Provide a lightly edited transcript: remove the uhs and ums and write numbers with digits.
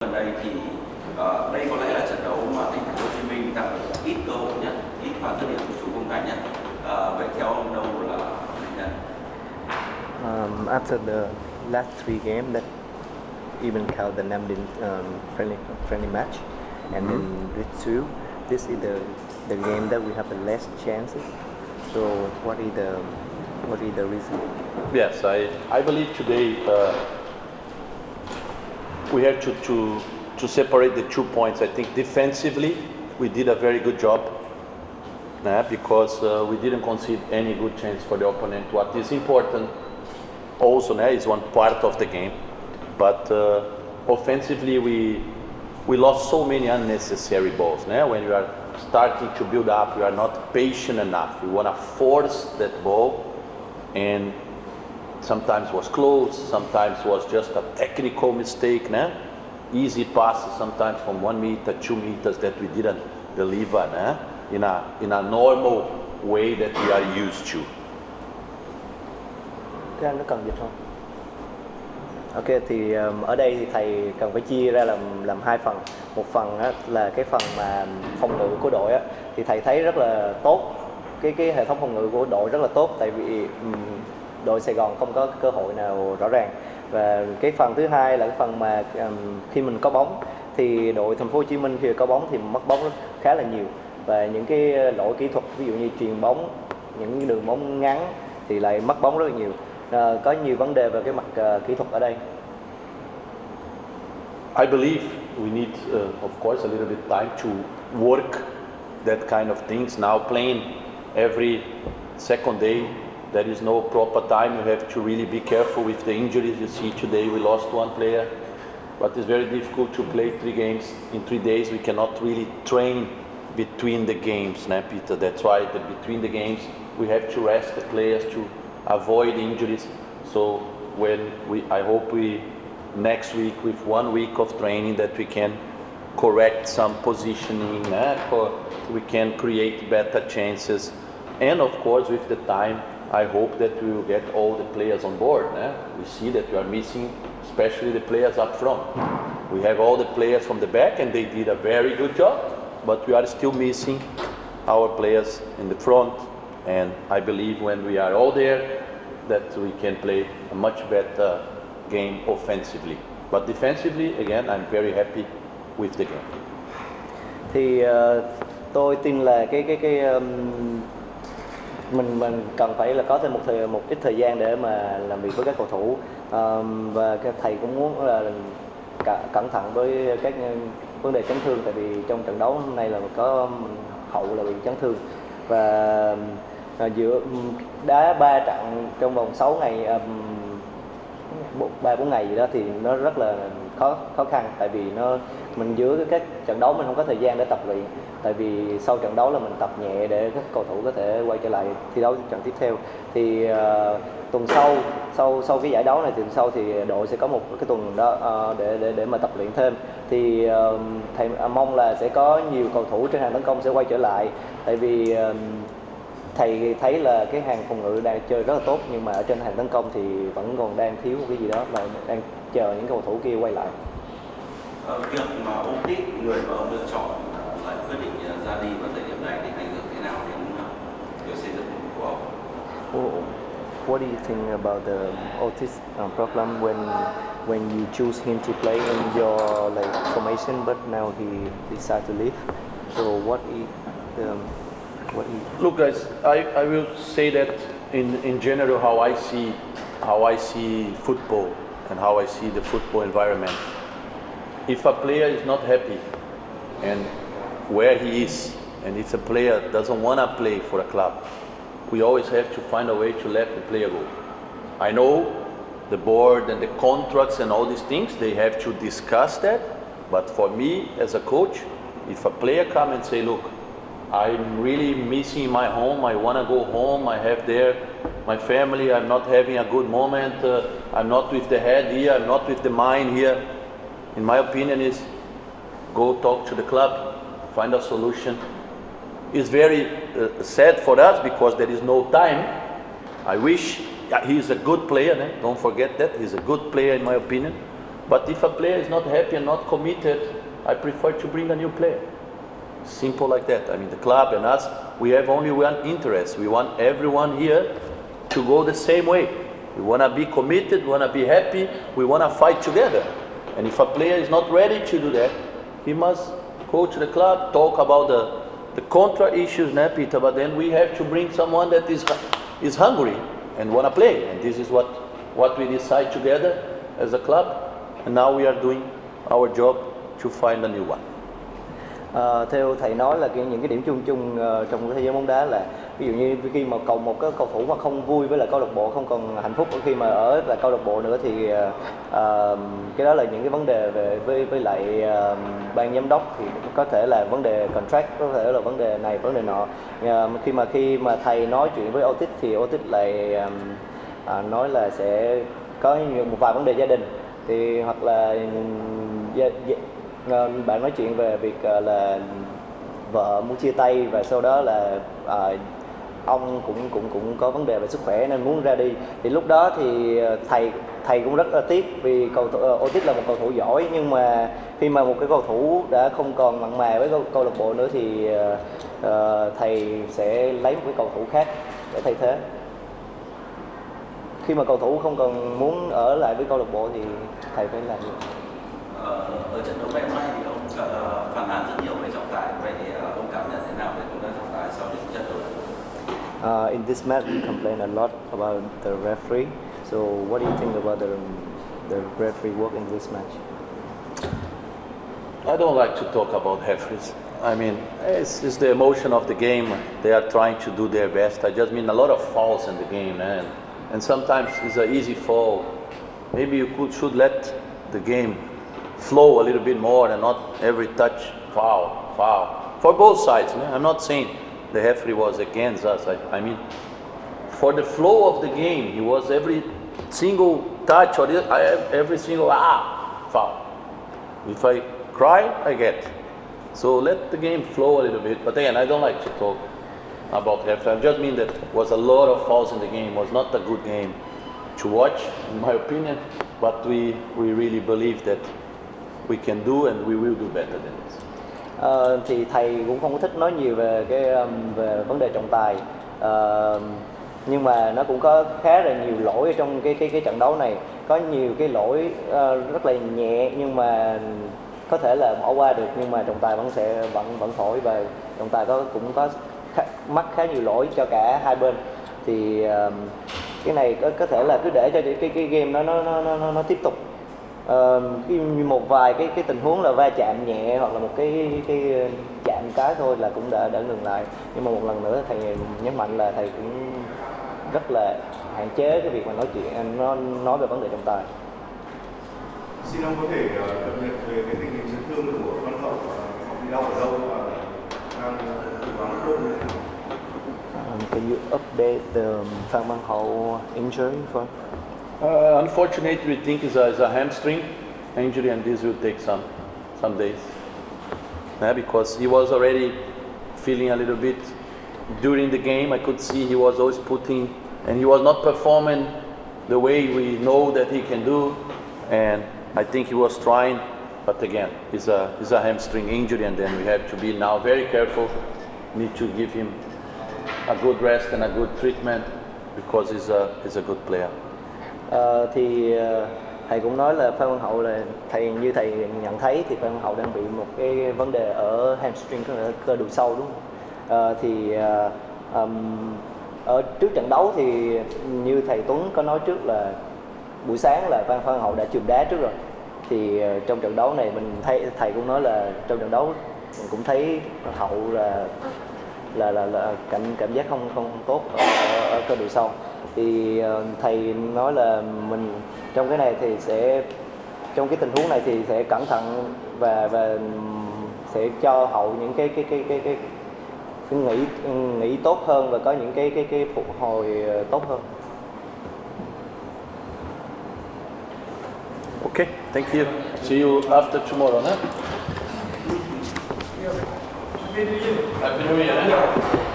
Gần đây thì đây có lẽ là trận đấu mà thành phố Hồ Chí Minh tạo được ít cơ hội nhất, ít pha dứt điểm của chủ công thành nhất. Vậy theo ông đâu là nguyên nhân? After the last three games that even count the Nam Định friendly match, and then this is the game that we have the less chances. So what is the reason? Yes, I believe today we have to separate the 2 points. I think defensively we did a very good job because we didn't concede any good chance for the opponent. What is important also is one part of the game, but offensively we lost so many unnecessary balls. When you are starting to build up, you are not patient enough. You want to force that ball, and sometimes was close, sometimes was just a technical mistake. Easy passes sometimes from 1 meter, 2 meters that we didn't deliver in a normal way that we are used to. Cái anh có cần dịch không? Ok, thì ở đây thì thầy cần phải chia ra làm hai phần. Một phần là cái phần mà phòng ngự của đội thì thầy thấy rất là tốt. Cái hệ thống phòng ngự của đội rất là tốt, tại vì đội Sài Gòn không có cơ hội nào rõ ràng. Và cái phần thứ hai là cái phần mà khi mình có bóng thì đội Thành phố Hồ Chí Minh khi có bóng thì mất bóng khá là nhiều, và những cái lỗi kỹ thuật ví dụ như chuyền bóng, những đường bóng ngắn thì lại mất bóng rất là nhiều. Có nhiều vấn đề về cái mặt kỹ thuật ở đây. I believe we need, of course, a little bit time to work that kind of things. Now playing every second day, there is no proper time. You have to really be careful with the injuries. You see today we lost one player, but it's very difficult to play 3 games in 3 days. We cannot really train between the games, Peter. That's why between the games we have to rest the players to avoid injuries. So I hope next week with 1 week of training that we can correct some positioning, we can create better chances, and of course with the time I hope that we will get all the players on board. We see that we are missing especially the players up front. We have all the players from the back and they did a very good job, but we are still missing our players in the front, and I believe when we are all there that we can play a much better game offensively. But defensively, again, I'm very happy with the game. Thì tôi tin là mình cần phải là có thêm một ít thời gian để mà làm việc với các cầu thủ, và các thầy cũng muốn là cẩn thận với các vấn đề chấn thương, tại vì trong trận đấu hôm nay là có Hậu là bị chấn thương, và giữa đá 3 trận trong vòng 6 ngày 3-4 ngày gì đó thì nó rất là khó khăn, tại vì mình giữa các trận đấu mình không có thời gian để tập luyện, tại vì sau trận đấu là mình tập nhẹ để các cầu thủ có thể quay trở lại thi đấu trận tiếp theo. Thì tuần sau cái giải đấu này thì tuần sau thì đội sẽ có một cái tuần đó để mà tập luyện thêm. Thì thầy mong là sẽ có nhiều cầu thủ trên hàng tấn công sẽ quay trở lại, tại vì thầy thấy là cái hàng phòng ngự đang chơi rất là tốt, nhưng mà ở trên hàng tấn công thì vẫn còn đang thiếu một cái gì đó, và đang chờ những cầu thủ kia quay lại. Việc mà Optic, người mà ông lựa chọn lại quyết định ra đi vào thời điểm này thì ảnh hưởng thế nào đến việc xây dựng của ông? What do you think about the Otis problem when you choose him to play in your formation, but now he decided to leave? So what is Look, guys, I will say that in general how I see football and how I see the football environment. If a player is not happy and where he is, and if a player doesn't want to play for a club, we always have to find a way to let the player go. I know the board and the contracts and all these things, they have to discuss that, but for me as a coach, if a player come and say, look, I'm really missing my home, I want to go home, I have there my family, I'm not having a good moment, I'm not with the head here, I'm not with the mind here, in my opinion is go talk to the club, find a solution. It's very sad for us because there is no time. I wish he is a good player, don't forget that, he's a good player in my opinion, But if a player is not happy and not committed, I prefer to bring a new player. Simple like that. I mean, the club and us, we have only one interest. We want everyone here to go the same way. We want to be committed, we want to be happy, we want to fight together. And if a player is not ready to do that, he must go to the club, talk about the contra issues, Peter, but then we have to bring someone that is hungry and want to play. And this is what we decide together as a club. And now we are doing our job to find a new one. Theo thầy nói là những cái điểm chung trong thế giới bóng đá là ví dụ như khi mà một cái cầu thủ mà không vui với lại câu lạc bộ, không còn hạnh phúc khi mà ở lại câu lạc bộ nữa thì cái đó là những cái vấn đề với lại ban giám đốc, thì có thể là vấn đề contract, có thể là vấn đề này vấn đề nọ. Khi mà thầy nói chuyện với Otis thì Otis lại nói là sẽ có một vài vấn đề gia đình, thì hoặc là bạn nói chuyện về việc là vợ muốn chia tay và sau đó là ông cũng có vấn đề về sức khỏe nên muốn ra đi. Thì lúc đó thì thầy cũng rất là tiếc vì Otis là một cầu thủ giỏi, nhưng mà khi mà một cái cầu thủ đã không còn mặn mà với câu lạc bộ nữa thì thầy sẽ lấy một cái cầu thủ khác để thay thế. Khi mà cầu thủ không còn muốn ở lại với câu lạc bộ thì thầy phải làm gì? Ở trận đấu ngày hôm nay thì ông phản ánh rất nhiều về trọng tài, vậy ông cảm nhận thế nào về công tác trọng tài sau những trận đấu? In this match, we complain a lot about the referee. So, what do you think about the referee work in this match? I don't like to talk about referees. I mean, it's the emotion of the game. They are trying to do their best. I just mean a lot of fouls in the game, man. And sometimes it's an easy foul. Maybe you should let the game flow a little bit more and not every touch foul. For both sides, man. I'm not saying the referee was against us. I mean, for the flow of the game, he was every single touch or every single foul. If I cry, I get. So let the game flow a little bit. But again, I don't like to talk about referee. I just mean that was a lot of fouls in the game. Was not a good game to watch, in my opinion. But we really believe that we can do and we will do better than this. Thì thầy cũng không có thích nói nhiều về về vấn đề trọng tài, nhưng mà nó cũng có khá là nhiều lỗi ở trong cái trận đấu này. Có nhiều cái lỗi rất là nhẹ nhưng mà có thể là bỏ qua được, nhưng mà trọng tài vẫn thổi, và trọng tài cũng có mắc khá nhiều lỗi cho cả hai bên. Thì cái này có thể là cứ để cho cái game nó tiếp tục. Một vài cái tình huống là va chạm nhẹ hoặc là một cái chạm cái thôi là cũng đã ngừng lại. Nhưng mà một lần nữa thầy nhấn mạnh là thầy cũng rất là hạn chế cái việc mà nói chuyện nói về vấn đề trọng tài. Xin ông có thể cập nhật về cái tình hình chấn thương của Văn Hậu, họ bị đau ở đâu và đang cố gắng tốt như thế nào? Can you update the Phan Văn Hậu injury for? Unfortunately, we think it's a hamstring injury, and this will take some days. Because he was already feeling a little bit during the game. I could see he was always putting, and he was not performing the way we know that he can do. And I think he was trying, but again, it's a hamstring injury, and then we have to be now very careful. Need to give him a good rest and a good treatment because he's a good player. Thầy cũng nói là Phan Văn Hậu là như thầy nhận thấy thì Phan Văn Hậu đang bị một cái vấn đề ở hamstring, cơ đùi sau, đúng không? Ở trước trận đấu thì như thầy Tuấn có nói trước là buổi sáng là Phan Văn Hậu đã chườm đá trước rồi. Thì trong trận đấu này mình thấy thầy cũng nói là trong trận đấu mình cũng thấy Hậu là cảm giác không tốt ở cơ đùi sau. Thì thầy nói là mình trong cái này thì trong cái tình huống này thì sẽ cẩn thận và sẽ cho Hậu những cái nghĩ tốt hơn và có những cái phục hồi tốt hơn. Okay, thank you. See you after tomorrow, huh? Happy New Year.